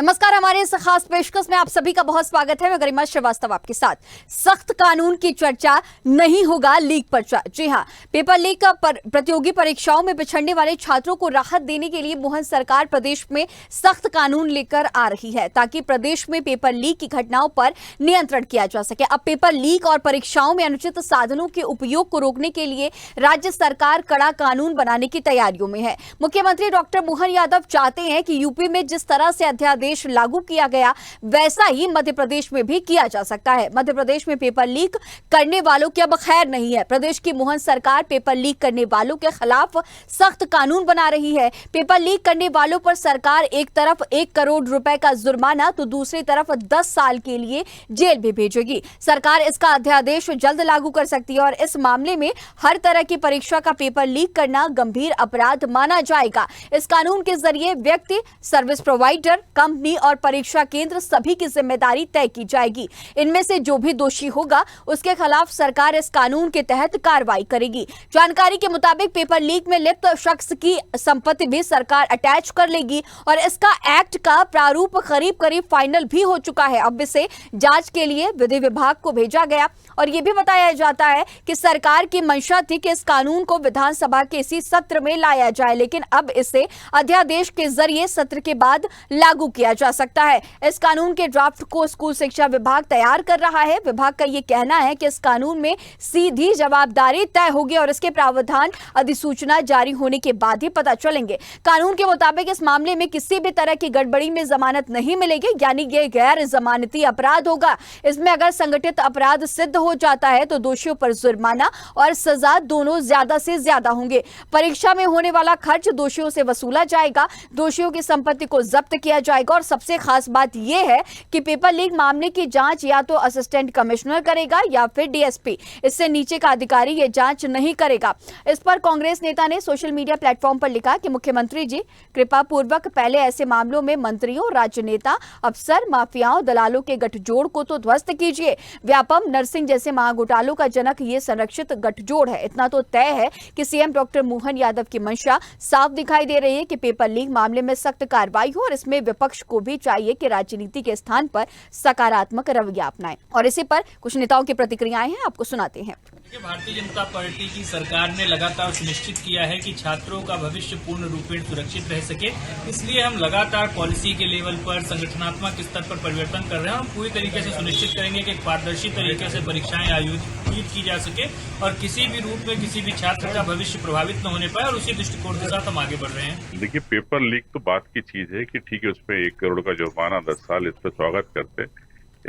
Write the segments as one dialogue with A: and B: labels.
A: नमस्कार। हमारे इस खास पेशकश में आप सभी का बहुत स्वागत है। मैं गरिमा श्रीवास्तव आपके साथ। सख्त कानून की चर्चा, नहीं होगा लीक पर चर्चा। जी हां, पेपर लीक प्रतियोगी परीक्षाओं में पिछड़ने वाले छात्रों को राहत देने के लिए मोहन सरकार प्रदेश में सख्त कानून लेकर आ रही है, ताकि प्रदेश में पेपर लीक की घटनाओं पर नियंत्रण किया जा सके। अब पेपर लीक और परीक्षाओं में अनुचित साधनों के उपयोग को रोकने के लिए राज्य सरकार कड़ा कानून बनाने की तैयारियों में है। मुख्यमंत्री डॉक्टर मोहन यादव चाहते हैं कि यूपी में जिस तरह से अध्यादेश लागू किया गया, वैसा ही मध्य प्रदेश में भी किया जा सकता है। मध्य प्रदेश में पेपर लीक करने वालों की अब खैर नहीं है। प्रदेश की मोहन सरकार पेपर लीक करने वालों के खिलाफ सख्त कानून बना रही है। पेपर लीक करने वालों पर सरकार एक तरफ 1 करोड़ रुपए का जुर्माना तो दूसरी तरफ 10 साल के लिए जेल भी भेजेगी। सरकार इसका अध्यादेश जल्द लागू कर सकती है और इस मामले में हर तरह की परीक्षा का पेपर लीक करना गंभीर अपराध माना जाएगा। इस कानून के जरिए व्यक्ति, सर्विस प्रोवाइडर, कंपनी और परीक्षा केंद्र सभी की जिम्मेदारी तय की जाएगी। इनमें से जो भी दोषी होगा उसके खिलाफ सरकार इस कानून के तहत कार्रवाई करेगी। जानकारी के मुताबिक पेपर लीक में लिप्त शख्स की संपत्ति भी सरकार अटैच कर लेगी और इसका एक्ट का प्रारूप करीब करीब फाइनल भी हो चुका है। अब इसे जांच के लिए विधि विभाग को भेजा गया और यह भी बताया जाता है कि सरकार की मंशा थी कि इस कानून को विधानसभा के इसी सत्र में लाया जाए, लेकिन अब इसे अध्यादेश के जरिए सत्र के बाद लागू किया जा सकता है। इस कानून के ड्राफ्ट को स्कूल शिक्षा विभाग तैयार कर रहा है। विभाग का यह कहना है कि इस कानून में सीधी जवाबदारी तय होगी और इसके प्रावधान अधिसूचना जारी होने के बाद ही पता चलेंगे। कानून के मुताबिक इस मामले में किसी भी तरह की गड़बड़ी में जमानत नहीं मिलेगी, यानी यह गैर जमानती अपराध होगा। इसमें अगर संगठित अपराध सिद्ध हो जाता है तो दोषियों पर जुर्माना और सजा दोनों ज्यादा से ज्यादा होंगे। परीक्षा में होने वाला खर्च दोषियों से वसूला जाएगा, दोषियों की संपत्ति को जब्त किया जाएगा और सबसे खास बात यह है कि पेपर लीक मामले की जांच या तो असिस्टेंट कमिश्नर करेगा या फिर डीएसपी। इससे नीचे का अधिकारी यह जांच नहीं करेगा। इस पर कांग्रेस नेता ने सोशल मीडिया प्लेटफॉर्म पर लिखा कि मुख्यमंत्री जी, कृपा पूर्वक पहले ऐसे मामलों में मंत्रियों, राजनेता, अफसर, माफियाओं, दलालों के गठजोड़ को तो ध्वस्त कीजिए। व्यापम नरसिंह जैसे महाघोटालों का जनक ये संरक्षित गठजोड़ है। इतना तो तय है कि सीएम डॉक्टर मोहन यादव की मंशा साफ दिखाई दे रही है कि पेपर लीक मामले में सख्त कार्रवाई हो और इसमें विपक्ष को भी चाहिए कि राजनीति के स्थान पर सकारात्मक रवैया अपनाएं। और इसी पर कुछ नेताओं की प्रतिक्रियाएं हैं, आपको सुनाते हैं।
B: भारतीय जनता पार्टी की सरकार ने लगातार सुनिश्चित किया है कि छात्रों का भविष्य पूर्ण रूपेण सुरक्षित रह सके। इसलिए हम लगातार पॉलिसी के लेवल पर, संगठनात्मक स्तर पर परिवर्तन कर रहे हैं। हम पूरी तरीके से सुनिश्चित करेंगे कि एक पारदर्शी तरीके से परीक्षाएं आयोजित की जा सके और किसी भी रूप में किसी भी छात्र का भविष्य प्रभावित न होने पाए, और उसी दृष्टिकोण के साथ हम आगे बढ़ रहे हैं।
C: देखिए, पेपर लीक तो बात की चीज है कि ठीक है, उसपे 1 करोड़ का जुर्माना, 10 साल, इस पर स्वागत करते,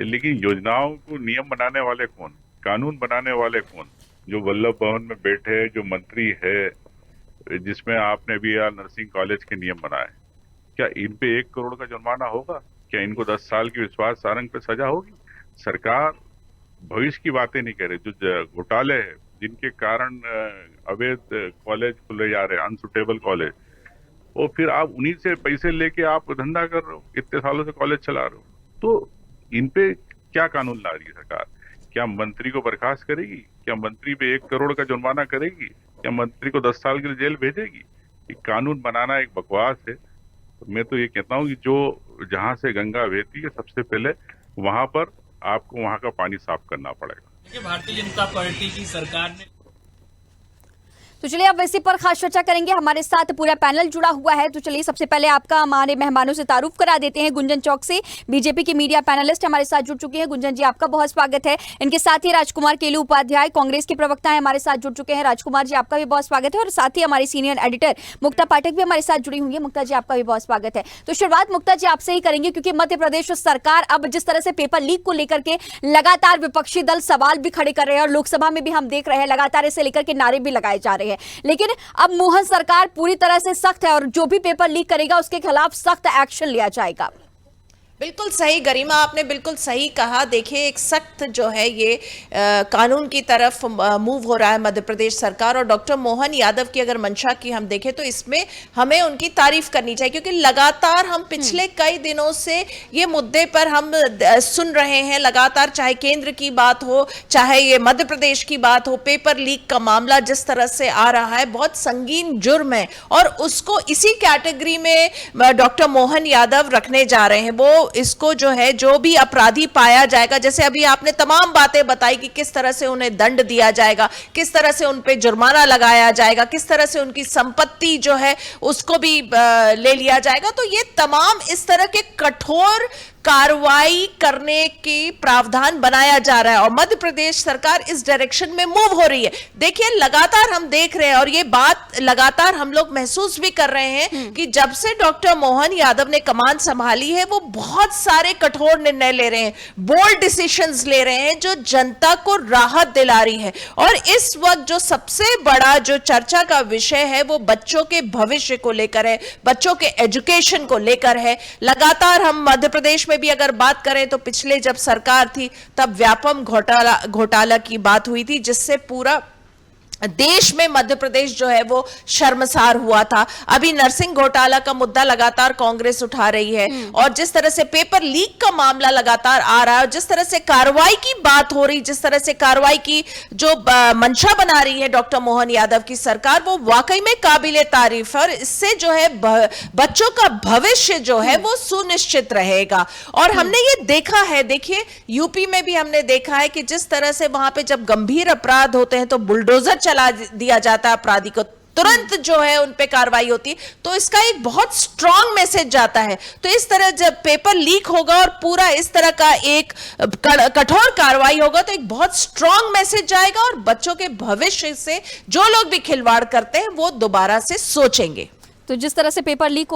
C: लेकिन योजनाओं को नियम बनाने वाले कौन, कानून बनाने वाले कौन? जो वल्लभ भवन में बैठे, जो मंत्री है, जिसमें आपने भी यार नर्सिंग कॉलेज के नियम बनाए, क्या इन पे 1 करोड़ का जुर्माना होगा? क्या इनको 10 साल की विश्वास सारंग पे सजा होगी? सरकार भविष्य की बातें नहीं कह रही। जो घोटाले हैं, जिनके कारण अवैध कॉलेज खुले जा रहे हैं, अनसुटेबल कॉलेज, और फिर आप उन्हीं से पैसे लेके आप धंधा कर रहे हो, इतने सालों से कॉलेज चला रहे हो, तो इन पे क्या कानून ला रही है सरकार? क्या मंत्री को बर्खास्त करेगी? क्या मंत्री पे 1 करोड़ का जुर्माना करेगी? क्या मंत्री को 10 साल के लिए जेल भेजेगी? ये कानून बनाना एक बकवास है। मैं तो ये कहता हूँ कि जो जहाँ से गंगा बहती है, सबसे पहले वहां पर आपको वहां का पानी साफ करना पड़ेगा।
B: देखिए, भारतीय जनता पार्टी की सरकार ने
A: तो चलिए अब इसी पर खास चर्चा करेंगे। हमारे साथ पूरा पैनल जुड़ा हुआ है, तो चलिए सबसे पहले आपका हमारे मेहमानों से तारुफ करा देते हैं। गुंजन चौक से बीजेपी की मीडिया पैनलिस्ट हमारे साथ जुड़ चुके हैं। गुंजन जी, आपका बहुत स्वागत है। इनके साथ ही राजकुमार केलू उपाध्याय, कांग्रेस के प्रवक्ता है, हमारे साथ जुड़ चुके हैं। राजकुमार जी, आपका भी बहुत स्वागत है। और साथ ही हमारी सीनियर एडिटर मुक्ता पाठक भी हमारे साथ जुड़ी हुई है। मुक्ता जी, आपका भी बहुत स्वागत है। तो शुरुआत मुक्ता जी आपसे ही करेंगे, क्योंकि मध्य प्रदेश सरकार अब जिस तरह से पेपर लीक को लेकर के लगातार विपक्षी दल सवाल भी खड़े कर रहे हैं और लोकसभा में भी हम देख रहे हैं लगातार इसे लेकर के नारे भी लगाए जा रहे हैं, लेकिन अब मोहन सरकार पूरी तरह से सख्त है और जो भी पेपर लीक करेगा उसके खिलाफ सख्त एक्शन लिया जाएगा।
D: बिल्कुल सही गरिमा, आपने बिल्कुल सही कहा। देखिए, एक सख्त जो है ये कानून की तरफ मूव हो रहा है मध्य प्रदेश सरकार, और डॉक्टर मोहन यादव की अगर मंशा की हम देखें तो इसमें हमें उनकी तारीफ करनी चाहिए, क्योंकि लगातार हम पिछले कई दिनों से ये मुद्दे पर हम सुन रहे हैं लगातार, चाहे केंद्र की बात हो चाहे ये मध्य प्रदेश की बात हो। पेपर लीक का मामला जिस तरह से आ रहा है, बहुत संगीन जुर्म है, और उसको इसी कैटेगरी में डॉक्टर मोहन यादव रखने जा रहे हैं। वो इसको जो है, जो भी अपराधी पाया जाएगा, जैसे अभी आपने तमाम बातें बताई कि किस तरह से उन्हें दंड दिया जाएगा, किस तरह से उन पे जुर्माना लगाया जाएगा, किस तरह से उनकी संपत्ति जो है उसको भी ले लिया जाएगा, तो ये तमाम इस तरह के कठोर कार्रवाई करने की प्रावधान बनाया जा रहा है, और मध्य प्रदेश सरकार इस डायरेक्शन में मूव हो रही है। देखिए, लगातार हम देख रहे हैं, और ये बात लगातार हम लोग महसूस भी कर रहे हैं कि जब से डॉक्टर मोहन यादव ने कमान संभाली है, वो बहुत सारे कठोर निर्णय ले रहे हैं, बोल्ड डिसीजंस ले रहे हैं, जो जनता को राहत दिला रही है। और इस वक्त जो सबसे बड़ा जो चर्चा का विषय है, वो बच्चों के भविष्य को लेकर है, बच्चों के एजुकेशन को लेकर है। लगातार हम मध्य प्रदेश में भी अगर बात करें तो पिछले जब सरकार थी तब व्यापम घोटाला की बात हुई थी, जिससे पूरा देश में मध्य प्रदेश जो है वो शर्मसार हुआ था। अभी नर्सिंग घोटाला का मुद्दा लगातार कांग्रेस उठा रही है, और जिस तरह से पेपर लीक का मामला लगातार आ रहा है, और जिस तरह से कार्रवाई की बात हो रही, जिस तरह से कार्रवाई की जो मंशा बना रही है डॉक्टर मोहन यादव की सरकार, वो वाकई में काबिले तारीफ है, और इससे जो है बच्चों का भविष्य जो है वो सुनिश्चित रहेगा। और हमने ये देखा है, देखिए यूपी में भी हमने देखा है कि जिस तरह से वहां पे जब गंभीर अपराध होते हैं तो बुलडोजर चला दिया जाता है अपराधी को, तुरंत जो है उन पे कार्रवाई होती है, तो इसका एक बहुत स्ट्रांग मैसेज जाता है। तो इस तरह जब पेपर लीक होगा और पूरा इस तरह का एक कठोर कार्रवाई होगा, तो एक बहुत स्ट्रांग मैसेज जाएगा, और बच्चों के भविष्य से जो लोग भी खिलवाड़ करते हैं वो दोबारा से सोचेंगे।
A: तो जिस तरह से पेपर लीक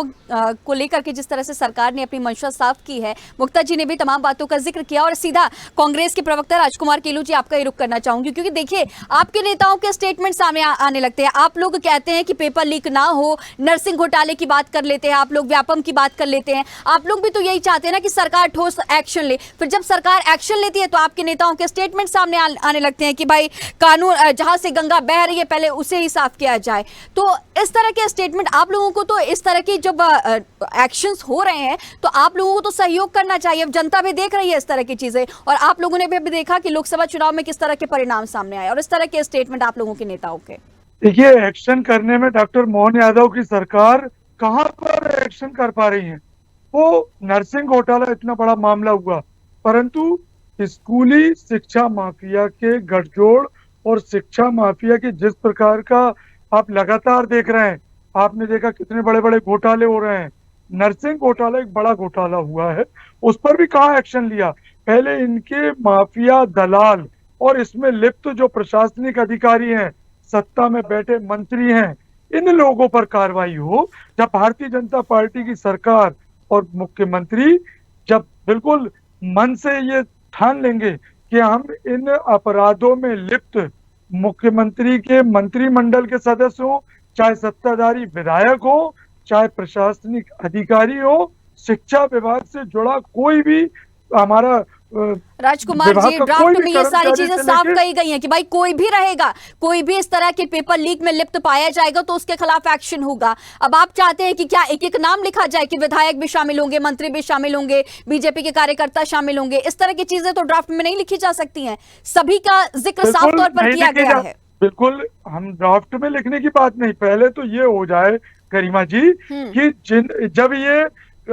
A: को लेकर के जिस तरह से सरकार ने अपनी मंशा साफ की है, मुक्ता जी ने भी तमाम बातों का जिक्र किया, और सीधा कांग्रेस के प्रवक्ता राजकुमार केलू जी, आपका ही रुख करना चाहूंगी, क्योंकि देखिए आपके नेताओं के स्टेटमेंट सामने आने लगते हैं। आप लोग कहते हैं कि पेपर लीक ना हो, नर्सिंग घोटाले की बात कर लेते हैं, आप लोग व्यापम की बात कर लेते हैं। आप लोग भी तो यही चाहते हैं ना कि सरकार ठोस एक्शन ले। फिर जब सरकार एक्शन लेती है तो आपके नेताओं के स्टेटमेंट सामने आने लगते हैं कि भाई कानून, जहां से गंगा बह रही है पहले उसे ही साफ किया जाए। तो इस तरह के स्टेटमेंट आप लोगों को, तो इस तरह की जब एक्शंस हो रहे हैं तो आप लोगों को तो सहयोग करना चाहिए। अब जनता भी देख रही है इस तरह की चीजें, और आप लोगों ने भी अभी देखा कि लोकसभा चुनाव में किस तरह के परिणाम सामने आए, और इस तरह के स्टेटमेंट आप लोगों के नेताओं के।
E: देखिए, एक्शन करने में डॉक्टर मोहन यादव की सरकार कहां पर एक्शन कर पा रही है। वो नर्सिंग घोटाला इतना बड़ा मामला हुआ, परंतु स्कूली शिक्षा माफिया के गठजोड़ और शिक्षा माफिया के जिस प्रकार का आप लगातार देख रहे हैं, आपने देखा कितने बड़े बड़े घोटाले हो रहे हैं। नर्सिंग घोटाला एक बड़ा घोटाला हुआ है, उस पर भी कहाँ एक्शन लिया। पहले इनके माफिया दलाल और इसमें लिप्त जो प्रशासनिक अधिकारी हैं, सत्ता में बैठे मंत्री हैं, इन लोगों पर कार्रवाई हो। जब भारतीय जनता पार्टी की सरकार और मुख्यमंत्री जब बिल्कुल मन से ये ठान लेंगे कि हम इन अपराधों में लिप्त मुख्यमंत्री के मंत्रिमंडल के सदस्य हो, चाहे सत्ताधारी विधायक हो, चाहे प्रशासनिक अधिकारी हो, शिक्षा विभाग से जुड़ा कोई भी हमारा
A: राजकुमार जी, ड्राफ्ट में ये सारी चीजें साफ कही गई हैं कि भाई कोई भी रहेगा, कोई भी इस तरह के पेपर लीक में लिप्त पाया जाएगा तो उसके खिलाफ एक्शन होगा। अब आप चाहते हैं कि क्या एक एक नाम लिखा जाए कि विधायक भी शामिल होंगे, मंत्री भी शामिल होंगे, बीजेपी के कार्यकर्ता शामिल होंगे? इस तरह की चीजें तो ड्राफ्ट में नहीं लिखी जा सकती हैं, सभी का जिक्र साफ तौर पर किया गया है।
E: बिल्कुल, हम ड्राफ्ट में लिखने की बात नहीं, पहले तो ये हो जाए गरिमा जी कि जब ये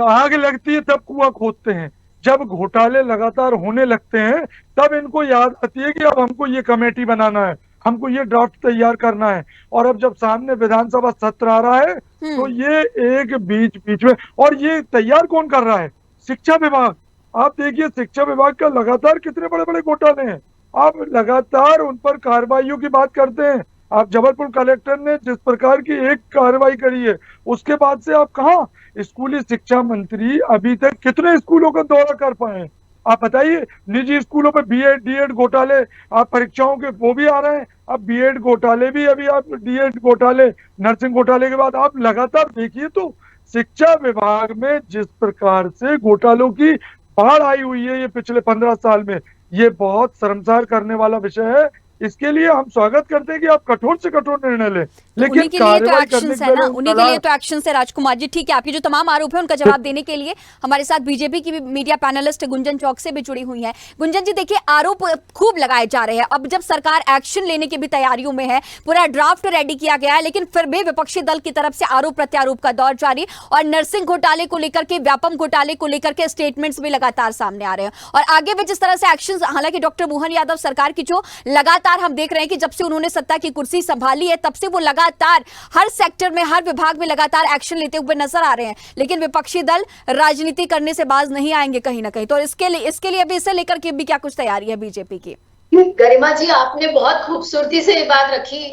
E: आग लगती है तब कुआं खोदते हैं, जब घोटाले लगातार होने लगते हैं तब इनको याद आती है कि अब हमको ये कमेटी बनाना है, हमको ये ड्राफ्ट तैयार करना है। और अब जब सामने विधानसभा सत्र आ रहा है तो ये एक बीच में, और ये तैयार कौन कर रहा है? शिक्षा विभाग। आप देखिए शिक्षा विभाग का लगातार कितने बड़े बड़े घोटाले हैं, आप लगातार उन पर कार्रवाइयों की बात करते हैं। आप जबलपुर कलेक्टर ने जिस प्रकार की एक कार्रवाई करी है, उसके बाद से आप कहाँ? स्कूली शिक्षा मंत्री अभी तक कितने स्कूलों का दौरा कर पाए? आप बताइए। निजी स्कूलों पे बीएड डीएड घोटाले, आप परीक्षाओं के वो भी आ रहे हैं, अब बीएड घोटाले भी, अभी आप डीएड घोटाले, नर्सिंग घोटाले के बाद आप लगातार देखिए तो शिक्षा विभाग में जिस प्रकार से घोटालों की बाढ़ आई हुई है ये पिछले 15 साल में, ये बहुत शर्मसार करने वाला विषय है। इसके लिए हम स्वागत करते हैं कि आप कठोर से कठोर निर्णय लें, लेकिन
A: उन्हीं के लिए तो
E: कार्रवाई
A: एक्शन
E: करने के
A: है ना,
E: पहले
A: उन्हीं के लिए तो एक्शन है। राजकुमार जी ठीक है, आपके जो तमाम आरोप है उनका जवाब देने के लिए हमारे साथ बीजेपी की भी मीडिया पैनलिस्ट गुंजन चौक से भी जुड़ी हुई हैं। गुंजन जी देखिए, आरोप खूब लगाए जा रहे हैं, अब जब सरकार एक्शन लेने की भी तैयारियों में है, पूरा ड्राफ्ट रेडी किया गया है, लेकिन फिर भी विपक्षी दल की तरफ से आरोप प्रत्यारोप का दौर जारी और नर्सिंग घोटाले को लेकर के, व्यापम घोटाले को लेकर के स्टेटमेंट्स भी लगातार सामने आ रहे हैं और आगे भी जिस तरह से एक्शन, हालांकि डॉक्टर मोहन यादव सरकार की जो लगातार हम देख रहे हैं कि जब से उन्होंने सत्ता की कुर्सी संभाली है तब से वो लगातार हर सेक्टर में, हर विभाग में लगातार एक्शन लेते हुए नजर आ रहे हैं, लेकिन विपक्षी दल राजनीति करने से बाज नहीं आएंगे कहीं ना कहीं। तो इसके लिए अभी इसे लेकर के भी क्या कुछ तैयारी है बीजेपी की?
F: गरिमा जी, आपने बहुत खूबसूरती से ये बात रखी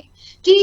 F: कि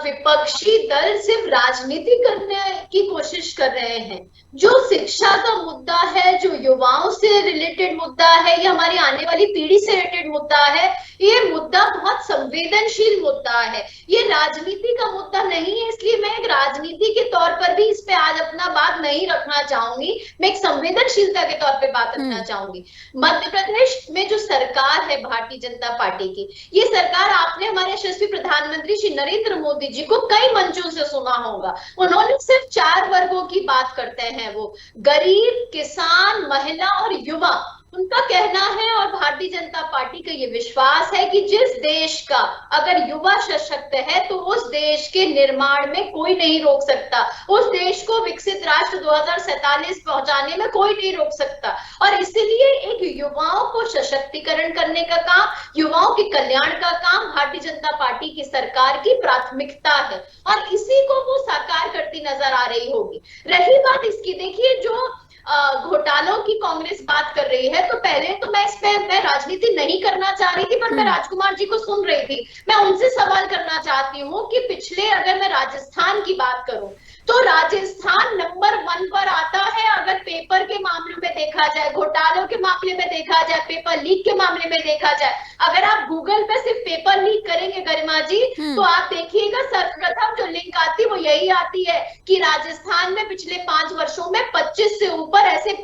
F: विपक्षी दल सिर्फ राजनीति करने की कोशिश कर रहे हैं। जो शिक्षा का मुद्दा है, जो युवाओं से रिलेटेड मुद्दा है, या हमारी आने वाली पीढ़ी से रिलेटेड मुद्दा है, ये मुद्दा बहुत संवेदनशील मुद्दा है, ये राजनीति का मुद्दा नहीं है। इसलिए मैं एक राजनीति के तौर पर भी इस पे आज अपना बात नहीं रखना चाहूंगी, मैं एक संवेदनशीलता के तौर पे बात रखना चाहूंगी। मध्य प्रदेश में जो सरकार है भारतीय जनता पार्टी की, ये सरकार, आपने हमारे यशस्वी प्रधानमंत्री श्री नरेंद्र मोदी जी को कई मंचों से सुना होगा, उन्होंने सिर्फ 4 वर्गों की बात करते हैं, वो गरीब, किसान, महिला और युवा। उनका कहना है और भारतीय जनता पार्टी का ये विश्वास है कि जिस देश का अगर युवा सशक्त है तो उस देश के निर्माण में कोई नहीं रोक सकता, उस देश को विकसित राष्ट्र 2047 पहुंचाने में कोई नहीं रोक सकता। और इसलिए एक युवाओं को सशक्तिकरण करने का काम, युवाओं के कल्याण का काम भारतीय जनता पार्टी की सरकार की प्राथमिकता है और इसी को वो साकार करती नजर आ रही होगी। रही बात इसकी, देखिए जो घोटालों की कांग्रेस बात कर रही है, तो पहले तो मैं राजनीति नहीं करना चाह रही थी, पर मैं राजकुमार जी को सुन रही थी, मैं उनसे सवाल करना चाहती हूँ कि पिछले, अगर मैं राजस्थान की बात करूं तो राजस्थान नंबर 1 पर आता है अगर पेपर के मामले में देखा जाए, घोटालों के मामले में देखा जाए, पेपर लीक के मामले में देखा जाए। अगर आप गूगल पे सिर्फ पेपर लीक करेंगे गरिमा जी, तो आप देखिएगा सर्वप्रथम जो लिंक आती है वो यही आती है कि राजस्थान में पिछले 5 वर्षों में 25 से ऊपर ऐसे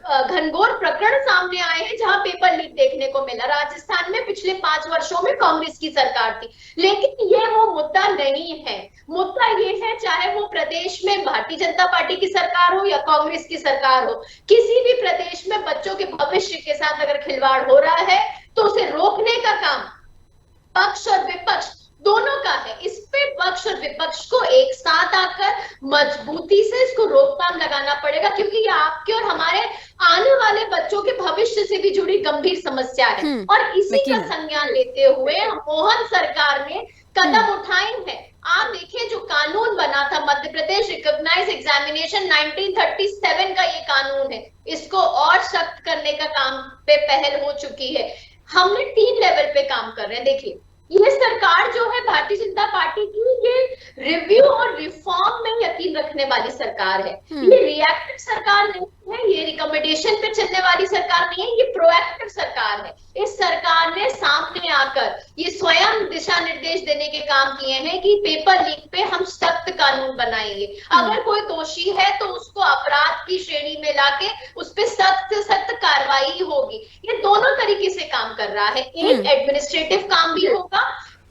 F: घनघोर प्रकरण सामने आए हैं जहां पेपर लीक देखने को मिला। राजस्थान में पिछले 5 वर्षों में कांग्रेस की सरकार थी, लेकिन ये वो मुद्दा नहीं है। मुद्दा ये है, चाहे वो प्रदेश में भारतीय जनता पार्टी की सरकार हो या कांग्रेस की सरकार हो, किसी भी प्रदेश में बच्चों के भविष्य के साथ अगर खिलवाड़ हो रहा है तो उसे रोकने का काम पक्ष और विपक्ष दोनों का है। इस पे पक्ष और विपक्ष को एक साथ आकर मजबूती से इसको रोकथाम लगाना पड़ेगा, क्योंकि ये आपके और हमारे आने वाले बच्चों के भविष्य से भी जुड़ी गंभीर समस्या है। और इसी का संज्ञान लेते हुए मोहन सरकार ने कदम उठाए हैं। आप देखिए, जो कानून बना था मध्य प्रदेश रिकॉग्नाइज एग्जामिनेशन 1937 का ये कानून है, इसको और सख्त करने का काम पे पहल हो चुकी है। हमने 3 लेवल पे काम कर रहे हैं। देखिए, ये सरकार जो है भारतीय जनता पार्टी की, ये रिव्यू और रिफॉर्म में यकीन रखने वाली सरकार है। ये रिएक्टिव सरकार नहीं है, ये रिकमेंडेशन पे चलने वाली सरकार नहीं है, ये प्रोएक्टिव सरकार है। इस सरकार ने सामने आकर ये स्वयं दिशा निर्देश देने के काम किए हैं कि पेपर लीक पे हम सख्त कानून बनाएंगे। अगर कोई दोषी है तो उसको अपराध की श्रेणी में लाके उस पे सख्त से सख्त कार्रवाई होगी। ये दोनों तरीके से काम कर रहा है। एक एडमिनिस्ट्रेटिव काम भी होगा,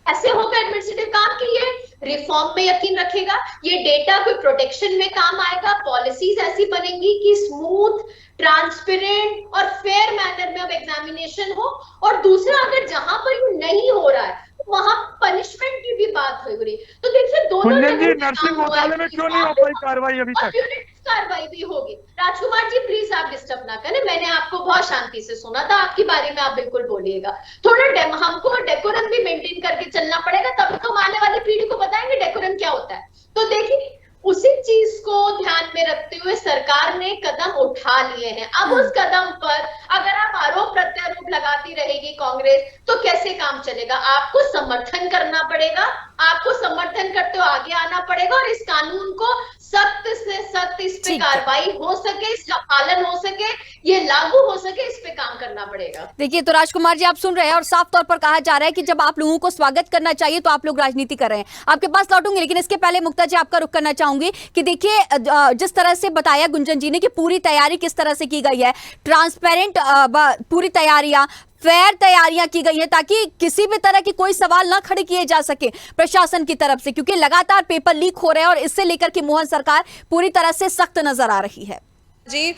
F: ऐसे होगा एडमिनिस्ट्रेटिव काम कि ये रिफॉर्म में यकीन रखेगा, ये डेटा को प्रोटेक्शन में काम आएगा, पॉलिसीज ऐसी बनेंगी कि स्मूथ, ट्रांसपेरेंट और फेयर मैनर में अब एग्जामिनेशन हो। और दूसरा, अगर जहां पर ये नहीं हो रहा है वहां पनिशमेंट की भी बात हो रही। तो देखिए, दोनों
E: नर्सिंग घोटाले में क्यों नहीं हो पाई कार्रवाई अभी तक?
F: कार्रवाई भी होगी। राजकुमार जी प्लीज आप डिस्टर्ब ना करें, मैंने आपको बहुत शांति से सुना था, आपकी बारे में आप बिल्कुल बोलिएगा। थोड़ा हमको डेकोरम भी मेंटेन करके चलना पड़ेगा, तब तो हम आने वाली पीढ़ी को बताएंगे डेकोरम क्या होता है। तो देखिए, उसी चीज को ध्यान में रखते हुए सरकार ने कदम उठा लिए हैं। अब उस कदम पर अगर आप आरोप प्रत्यारोप लगाती रहेगी कांग्रेस तो कैसे काम चलेगा? आपको समर्थन करना पड़ेगा, आपको समर्थन करते हुए आगे आना पड़ेगा और इस कानून को सख्त से सख्त इस पे कार्रवाई हो सके, इसका पालन हो सके, ये लागू हो सके, इस पे काम करना पड़ेगा।
A: देखिए, तो राजकुमार जी आप सुन रहे हैं और साफ तौर पर कहा जा रहा है कि जब आप लोगों को स्वागत करना चाहिए तो आप लोग राजनीति कर रहे हैं। आपके पास लौटूंगी, लेकिन इसके पहले मुक्ता जी आपका रुख करना चाहूंगी। चाहूंगी कि देखिए जिस तरह से बताया गुंजन जी ने कि पूरी तैयारी किस तरह से की गई है, ट्रांसपेरेंट पूरी तैयारियां, फेयर तैयारियां की गई है ताकि किसी भी तरह की कोई सवाल ना खड़े किए जा सके प्रशासन की तरफ से, क्योंकि लगातार पेपर लीक हो रहे हैं और इससे लेकर के मोहन सरकार पूरी तरह से सख्त नजर आ रही है।
D: जी,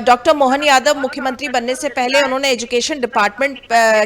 D: डॉक्टर मोहन यादव मुख्यमंत्री बनने से पहले उन्होंने एजुकेशन डिपार्टमेंट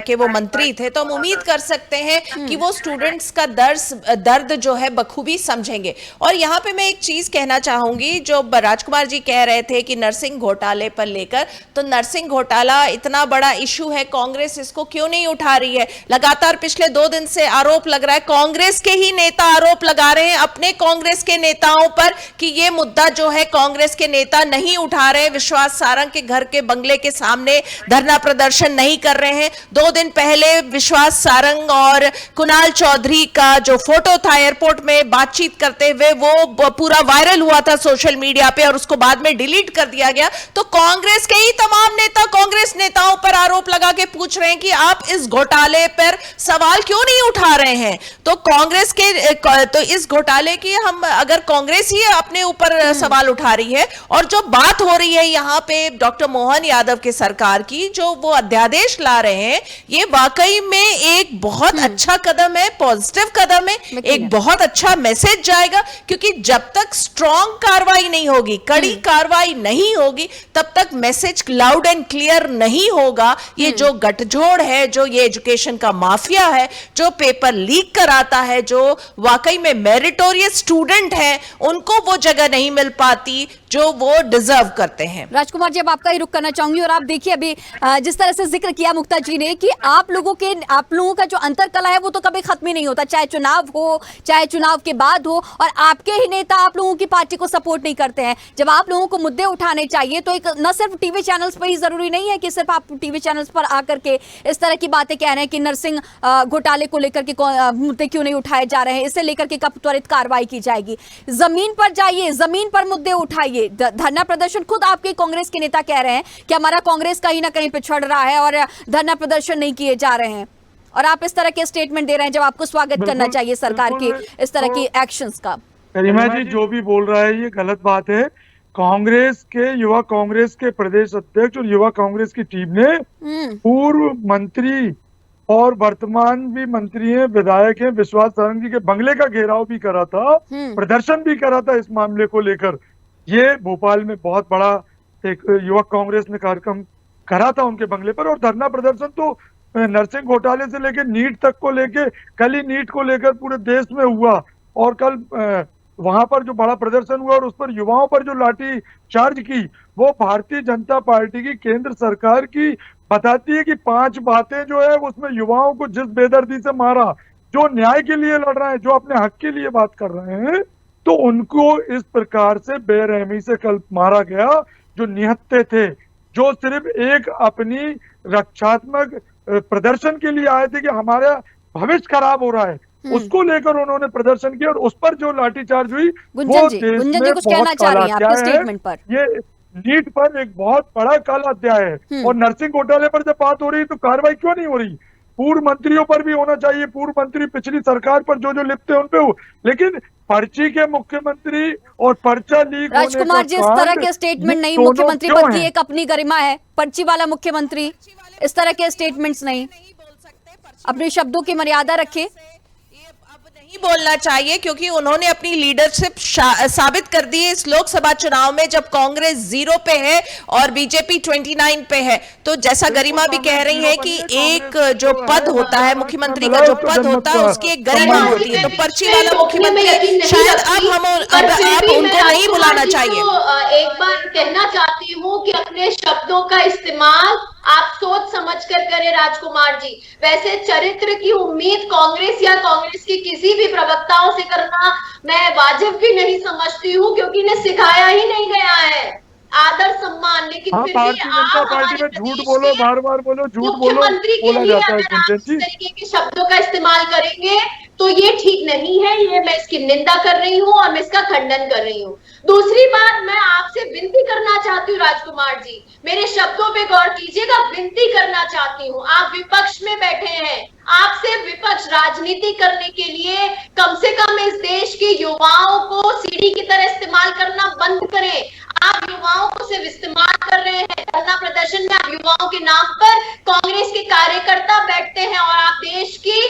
D: के वो मंत्री थे, तो हम उम्मीद कर सकते हैं कि वो स्टूडेंट्स का दर्द जो है बखूबी समझेंगे। और यहाँ पे मैं एक चीज कहना चाहूंगी, जो राजकुमार जी कह रहे थे कि नर्सिंग घोटाले पर लेकर, तो नर्सिंग घोटाला इतना बड़ा इशू है, कांग्रेस इसको क्यों नहीं उठा रही है? लगातार पिछले 2 दिन से आरोप लग रहा है, कांग्रेस के ही नेता आरोप लगा रहे हैं अपने कांग्रेस के नेताओं पर कि ये मुद्दा जो है कांग्रेस के नेता नहीं उठा रहे, विश्वास सारंग के घर के बंगले के सामने धरना प्रदर्शन नहीं कर रहे हैं। 2 दिन पहले विश्वास सारंग और कुणाल चौधरी का जो फोटो था एयरपोर्ट में बातचीत करते हुए, वो पूरा वायरल हुआ था सोशल मीडिया पे और उसको बाद में डिलीट कर दिया गया। तो कांग्रेस के ही तमाम नेता कांग्रेस नेताओं पर आरोप लगा के पूछ रहे हैं कि आप इस घोटाले पर सवाल क्यों नहीं उठा रहे हैं? तो कांग्रेस के तो इस घोटाले की हम अगर कांग्रेस ही अपने ऊपर सवाल उठा रही है, और जो बात हो रही है यहाँ पे डॉक्टर मोहन यादव के सरकार की, जो वो अध्यादेश ला रहे हैं, ये वाकई में एक बहुत अच्छा कदम है, पॉजिटिव कदम है, एक बहुत अच्छा मैसेज जाएगा। क्योंकि जब तक स्ट्रॉन्ग कार्रवाई नहीं होगी, कड़ी कार्रवाई नहीं होगी, तब तक मैसेज लाउड एंड क्लियर नहीं होगा। ये जो गठजोड़ है, जो ये एजुकेशन का माफिया है, जो पेपर लीक कराता है, जो वाकई में मेरिटोरियस स्टूडेंट है, उनको वो जगह नहीं मिल पाती जो वो डिजर्व करते हैं।
A: राजकुमार जी, अब आपका ही रुख करना चाहूंगी। और आप देखिए अभी जिस तरह से जिक्र किया मुक्ता जी ने कि आप लोगों का जो अंतरकला है वो तो कभी खत्म ही नहीं होता, चाहे चुनाव हो, चाहे चुनाव के बाद हो, और आपके ही नेता आप लोगों की पार्टी को सपोर्ट नहीं करते हैं। जब आप लोगों को मुद्दे उठाने चाहिए तो एक न सिर्फ टीवी चैनल्स पर ही, जरूरी नहीं है कि सिर्फ आप टीवी चैनल्स पर आकर के इस तरह की बातें कह रहे हैं कि नर्सिंग घोटाले को लेकर के मुद्दे क्यों नहीं उठाए जा रहे हैं, इससे लेकर के कब त्वरित कार्रवाई की जाएगी। जमीन पर जाइए, जमीन पर मुद्दे उठाइए। धरना प्रदर्शन, खुद आपके कांग्रेस के नेता कह रहे हैं कि हमारा कांग्रेस कहीं ना कहीं पिछड़ रहा है और धरना प्रदर्शन नहीं किए जा रहे हैं, और आप इस तरह के स्टेटमेंट दे रहे हैं जब आपको स्वागत करना चाहिए सरकार की इस तरह की एक्शंस का।
E: करीमा जी जो भी बोल रहा है ये गलत बात है। कांग्रेस के युवा कांग्रेस के प्रदेश अध्यक्ष और युवा कांग्रेस की टीम ने पूर्व मंत्री और वर्तमान भी मंत्री हैं, विधायक हैं, विश्वास सारंग जी के बंगले का घेराव भी करा था, प्रदर्शन भी करा था इस मामले को लेकर। ये भोपाल में बहुत बड़ा एक युवा कांग्रेस ने कार्यक्रम करा था उनके बंगले पर, और धरना प्रदर्शन तो नर्सिंग घोटाले से लेकर नीट तक को लेकर, कल ही नीट को लेकर पूरे देश में हुआ, और कल वहां पर जो बड़ा प्रदर्शन हुआ और उस पर युवाओं पर जो लाठी चार्ज की, वो भारतीय जनता पार्टी की केंद्र सरकार की बताती है कि 5 बातें जो है उसमें युवाओं को जिस बेदर्दी से मारा, जो न्याय के लिए लड़ रहे हैं, जो अपने हक के लिए बात कर रहे हैं, तो उनको इस प्रकार से बेरहमी से कल मारा गया। जो निहत्थे थे, जो सिर्फ एक अपनी रक्षात्मक प्रदर्शन के लिए आए थे कि हमारा भविष्य खराब हो रहा है, उसको लेकर उन्होंने प्रदर्शन किया, और उस पर जो लाठीचार्ज हुई वो देश में बहुत काला अध्याय है। ये नीट पर एक बहुत बड़ा काला अध्याय है। और नर्सिंग घोटाले पर जब बात हो रही तो कार्रवाई क्यों नहीं हो रही? पूर्व मंत्रियों पर भी होना चाहिए, पूर्व मंत्री पिछली सरकार पर जो लिपते उन पे हो, लेकिन पर्ची के मुख्यमंत्री और पर्चा लीक।
A: राजकुमार जी, इस तरह के स्टेटमेंट नहीं, मुख्यमंत्री पद की एक अपनी गरिमा है, पर्ची वाला मुख्यमंत्री, इस तरह के स्टेटमेंट्स नहीं, अपने शब्दों की मर्यादा रखे।
D: नहीं बोलना चाहिए, क्योंकि उन्होंने अपनी लीडरशिप साबित कर दी है इस लोकसभा चुनाव में, जब कांग्रेस 0 पे है और बीजेपी 29 पे है। तो जैसा गरिमा भी कह रही है कि एक जो पद होता है, मुख्यमंत्री का जो पद होता है, उसकी एक गरिमा होती है। तो पर्ची वाला मुख्यमंत्री शायद अब उनको नहीं बुलाना चाहिए।
F: एक बार कहना चाहती हूँ कि अपने शब्दों का इस्तेमाल आप सोच समझ कर करें राजकुमार जी। वैसे चरित्र की उम्मीद कांग्रेस या कांग्रेस की किसी भी प्रवक्ताओं से करना मैं वाजिब भी नहीं समझती हूँ, क्योंकि इन्हें सिखाया ही नहीं गया है आदर सम्मान। लेकिन फिर भी आप
E: पार्टी में झूठ बोलो, बार बार बोलो, झूठ बोलो,
F: मुख्यमंत्री के लिए अगर आप इस तरीके के शब्दों का इस्तेमाल करेंगे तो ये ठीक नहीं है। ये मैं इसकी निंदा कर रही हूँ और मैं इसका खंडन कर रही हूँ। दूसरी बात, मैं आपसे विनती करना चाहती हूँ राजकुमार जी, मेरे शब्दों पे गौर कीजिएगा, विनती करना चाहती हूँ। आप विपक्ष में बैठे हैं, आपसे विपक्ष राजनीति करने के लिए कम से कम इस देश के युवाओं को सीढ़ी की तरह इस्तेमाल करना बंद करें। आप युवाओं को सिर्फ इस्तेमाल कर रहे हैं। धरना प्रदर्शन में आप युवाओं के नाम पर कांग्रेस के कार्यकर्ता बैठते हैं और आप देश की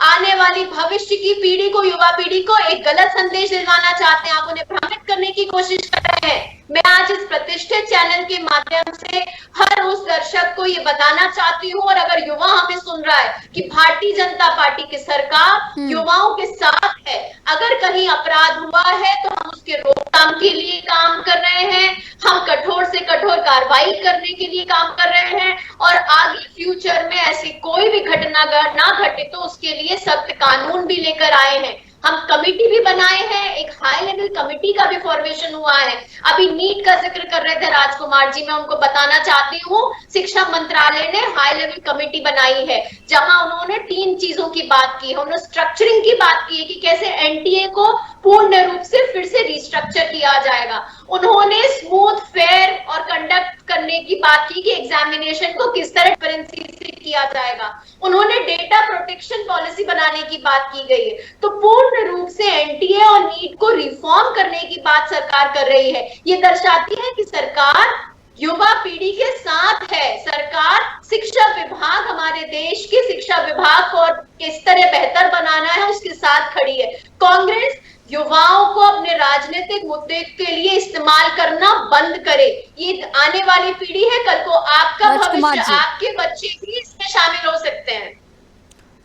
F: आने वाली भविष्य की पीढ़ी को, युवा पीढ़ी को एक गलत संदेश दिलवाना चाहते हैं। आप उन्हें भ्रमित करने की कोशिश कर रहे हैं। मैं आज इस प्रतिष्ठित चैनल के माध्यम से हर उस दर्शक को ये बताना चाहती हूँ, और अगर युवा हमें सुन रहा है कि भारतीय जनता पार्टी की सरकार युवाओं के साथ है। अगर कहीं अपराध हुआ है तो हम उसके रोकथाम के लिए काम कर रहे हैं, हम कठोर से कठोर कार्रवाई करने के लिए काम कर रहे हैं, और आगे फ्यूचर में ऐसी कोई भी घटना ना घटे तो उसके लिए सख्त कानून भी लेकर आए हैं। हम कमेटी भी बनाए हैं, एक हाई लेवल कमेटी का भी फॉर्मेशन हुआ है। अभी नीट का जिक्र कर रहे थे राजकुमार जी, मैं उनको बताना चाहती हूँ, शिक्षा मंत्रालय ने हाई लेवल कमेटी बनाई है जहां उन्होंने 3 चीजों की बात की है। उन्होंने स्ट्रक्चरिंग की बात की है कि कैसे एनटीए को पूर्ण रूप से फिर से रिस्ट्रक्चर किया जाएगा। उन्होंने स्मूथ, फेयर और कंडक्ट करने की बात की कि एग्जामिनेशन को किस तरह ट्रांसपेरेंसी से किया जाएगा। उन्होंने डेटा प्रोटेक्शन पॉलिसी बनाने की बात की गई है। तो पूर्ण रूप से एनटीए और नीट को रिफॉर्म करने की बात सरकार कर रही है। ये दर्शाती है कि सरकार युवा पीढ़ी के साथ है। सरकार शिक्षा विभाग, हमारे देश के शिक्षा विभाग को किस तरह बेहतर बनाना है उसके साथ खड़ी है। कांग्रेस युवाओं को अपने राजनीतिक मुद्दे के लिए इस्तेमाल करना बंद करे। ये आने वाली पीढ़ी है, कल को आपका भविष्य, आपके बच्चे भी इसमें शामिल हो सकते हैं।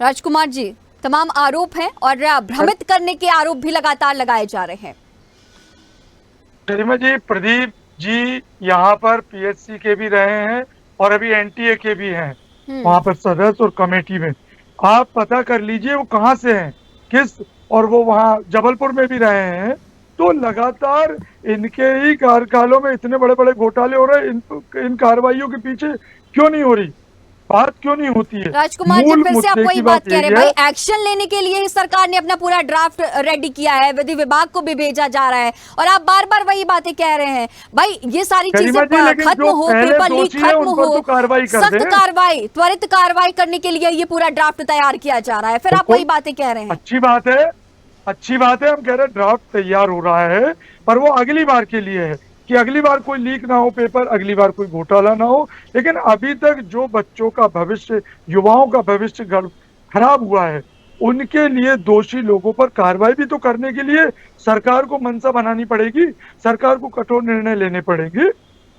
A: राजकुमार जी, तमाम आरोप हैं और भ्रमित करने के आरोप भी लगातार लगाए जा रहे हैं।
E: गरिमा जी, प्रदीप जी यहाँ पर पीएचसी के भी रहे हैं और अभी एनटीए के भी हैं वहाँ पर सदस्य और कमेटी में। आप पता कर लीजिए वो कहाँ से हैं, किस, और वो वहाँ जबलपुर में भी रहे हैं। तो लगातार इनके ही कार्यकालों में इतने बड़े बड़े घोटाले हो रहे हैं। इन कार्रवाइयों के पीछे क्यों नहीं हो रही, बात क्यों नहीं होती है?
A: राजकुमार जी, फिर से आप वही बात कह रहे हैं, भाई एक्शन लेने के लिए ही सरकार ने अपना पूरा ड्राफ्ट रेडी किया है, विधि विभाग को भी भेजा जा रहा है, और आप बार बार वही बातें कह रहे हैं। भाई ये सारी चीजें खत्म हो, पेपर लीक खत्म हो, सख्त कार्रवाई, त्वरित कार्रवाई करने के लिए ये पूरा ड्राफ्ट तैयार किया जा रहा है, फिर आप वही बातें कह रहे हैं।
E: अच्छी बात है, अच्छी बात है। हम कह रहे हैं ड्राफ्ट तैयार हो रहा है, पर वो अगली बार के लिए है कि अगली बार कोई लीक ना हो पेपर, अगली बार कोई घोटाला ना हो। लेकिन अभी तक जो बच्चों का भविष्य, युवाओं का भविष्य खराब हुआ है, उनके लिए दोषी लोगों पर कार्रवाई भी तो करने के लिए सरकार को मंशा बनानी पड़ेगी, सरकार को कठोर निर्णय लेने पड़ेंगे।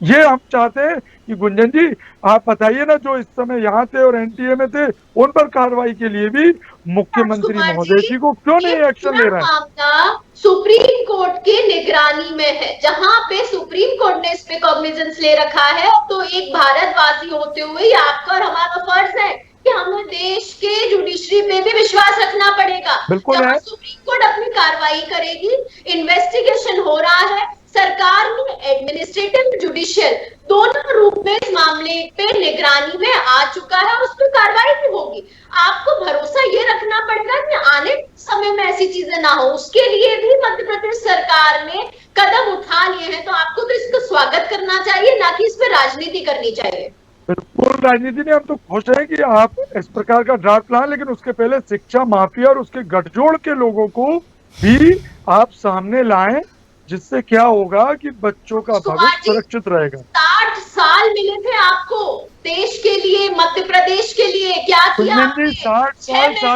E: ये हम चाहते हैं कि गुंजन जी आप बताइए ना, जो इस समय यहाँ थे और एनटीए में थे, उन पर कार्रवाई के लिए भी मुख्यमंत्री महोदय जी को क्यों नहीं एक्शन ले रहा है?
F: सुप्रीम कोर्ट के निगरानी में है, जहां पे सुप्रीम कोर्ट ने इस पे कॉग्निजेंस ले रखा है। तो एक भारतवासी होते हुए ये आपका और हमारा फर्ज है कि हमें देश के जुडिशरी पे भी विश्वास रखना पड़ेगा।
E: बिल्कुल है।
F: सुप्रीम कोर्ट अपनी कार्रवाई करेगी, इन्वेस्टिगेशन हो रहा है, सरकार ने एडमिनिस्ट्रेटिव, जुडिशियल दोनों रूप में इस मामले पे निगरानी में आ चुका है, उस पर कार्रवाई भी होगी। आपको भरोसा ये रखना पड़ेगा कि आने समय में ऐसी चीजें ना हो। उसके लिए भी मध्य प्रदेश सरकार ने कदम उठा लिए हैं, तो आपको तो इसका स्वागत करना चाहिए, ना कि इस पर राजनीति करनी चाहिए।
E: बिल्कुल राजनीति ने, हम तो खुश है कि आप इस प्रकार का ड्राफ्ट लाएं, लेकिन उसके पहले शिक्षा माफिया और उसके गठजोड़ के लोगों को भी आप सामने लाएं, जिससे क्या होगा कि बच्चों का भविष्य सुरक्षित रहेगा।
F: 60 साल मिले थे आपको देश के लिए, मध्य प्रदेश के लिए, क्या किया आपने?
E: 60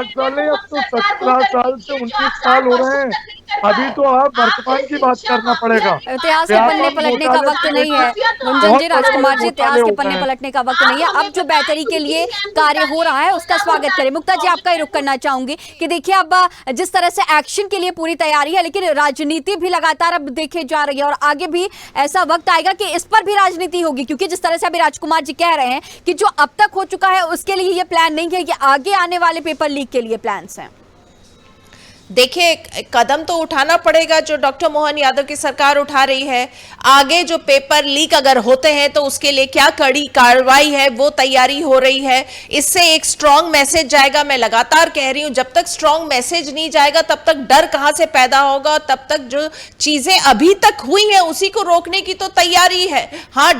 E: साल नहीं, अब तो 17 साल से 19 साल हो रहे हैं। अभी तो आप वर्तमान की बात करना पड़ेगा।
A: इतिहास के पन्ने पलटने का वक्त नहीं है गुंजन जी, राजकुमार जी, इतिहास के पन्ने पलटने का वक्त नहीं है। अब जो बेहतरी के लिए कार्य हो रहा है उसका स्वागत करें। मुक्ता जी, आपका ही रुख करना चाहूंगी कि देखिए अब जिस तरह से एक्शन के लिए पूरी तैयारी है, लेकिन राजनीति भी लगातार अब देखे जा रही है और आगे भी ऐसा वक्त आएगा कि इस पर भी राजनीति होगी, क्योंकि जिस तरह से अभी राजकुमार जी कह रहे हैं कि जो अब तक हो चुका है उसके लिए ये प्लान नहीं है, ये आगे आने वाले पेपर लीक के लिए प्लान्स हैं।
D: देखिए, कदम तो उठाना पड़ेगा जो डॉक्टर मोहन यादव की सरकार उठा रही है। आगे जो पेपर लीक अगर होते हैं तो उसके लिए क्या कड़ी कार्रवाई है वो तैयारी हो रही है। इससे एक स्ट्रांग मैसेज जाएगा। मैं लगातार कह रही हूं, जब तक स्ट्रांग मैसेज नहीं जाएगा तब तक डर कहां से पैदा होगा। तब तक जो चीजें अभी तक हुई हैं उसी को रोकने की तो तैयारी है। हाँ,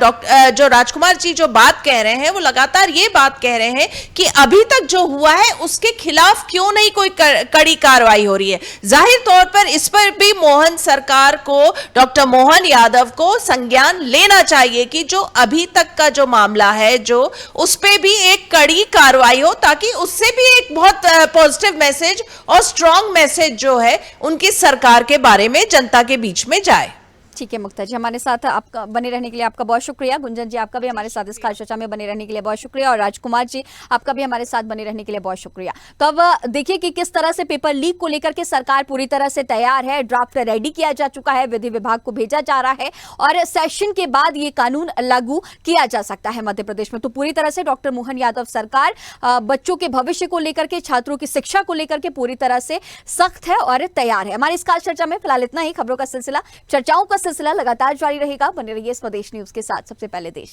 D: जो राजकुमार जी जो बात कह रहे हैं वो लगातार ये बात कह रहे हैं कि अभी तक जो हुआ है उसके खिलाफ क्यों नहीं कोई कड़ी कार्रवाई हो रही है। जाहिर तौर पर इस पर भी मोहन सरकार को, डॉक्टर मोहन यादव को संज्ञान लेना चाहिए कि जो अभी तक का जो मामला है जो उस पे भी एक कड़ी कार्रवाई हो, ताकि उससे भी एक बहुत पॉजिटिव मैसेज और स्ट्रांग मैसेज जो है उनकी सरकार के बारे में जनता के बीच में जाए।
A: ठीक है मुक्ता जी, हमारे साथ आपका बने रहने के लिए आपका बहुत शुक्रिया। गुंजन जी, आपका भी हमारे साथ इस खास चर्चा में बने रहने के लिए बहुत शुक्रिया। और राजकुमार जी, आपका भी हमारे साथ बने रहने के लिए बहुत शुक्रिया। तो अब देखिए कि किस तरह से पेपर लीक को लेकर के सरकार पूरी तरह से तैयार है। ड्राफ्ट रेडी किया जा चुका है, विधि विभाग को भेजा जा रहा है और सेशन के बाद ये कानून लागू किया जा सकता है मध्य प्रदेश में। तो पूरी तरह से डॉक्टर मोहन यादव सरकार बच्चों के भविष्य को लेकर के, छात्रों की शिक्षा को लेकर के पूरी तरह से सख्त है और तैयार है। हमारी इस खास चर्चा में फिलहाल इतना ही। खबरों का सिलसिला, चर्चाओं का सिलसिला लगातार जारी रहेगा। बने रहिए स्वदेश न्यूज के साथ। सबसे पहले देश।